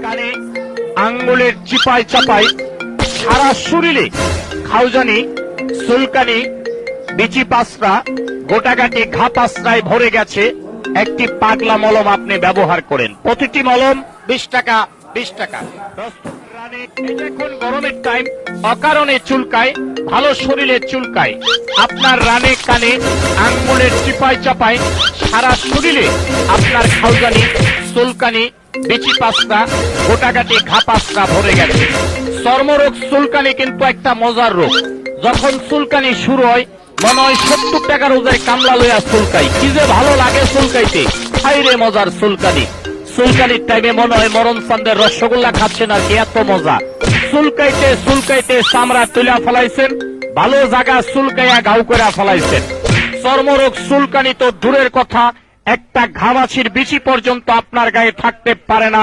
কানে আঙ্গুলের চিপায় চাপায় সারা শরীরে খাউজানি, চুলকানি, বিচি পাঁচড়া, গোটাগাটি ঘা পাঁচড়ায় ভরে গেছে, একটি পাগলা মলম আপনি ব্যবহার করেন। প্রতিটি মলম 20 টাকা, 20 টাকা। এখন গরমের টাইম, অকারণে চুলকায়, ভালো শরীরে চুলকায়, আপনার রানে কানে আঙ্গুলের চিপায় চাপায় সারা শরীরে আপনার খাউজানি, চুলকানি, বিচি পাঁচড়া, গোটাগাটি ঘা পাঁচড়া ভরে গেছে। চর্মরোগ চুলকানি কিন্তু একটা মজার রোগ। যখন চুলকানি শুরু হয় মনে হয় 70 টাকার ওজায় কামলা লইয়া চুলকাই, কি যে ভালো লাগে চুলকাইতে, হাইরে মজার চুলকানি। চুলকানির টাইমে মনে হয় মরণ চান্দের রসগোল্লা খাচ্ছেন আর কি, এত মজা। চুলকাইতে চুলকাইতে চামড়া তুলা ফলাইছেন, ভালো জায়গা চুলকাইয়া ঘাউ করে ফলাইছেন। চর্মরোগ চুলকানি তো দূরের কথা, একটা ঘামাছির বিচি পর্যন্ত আপনার গায়ে থাকতে পারে না।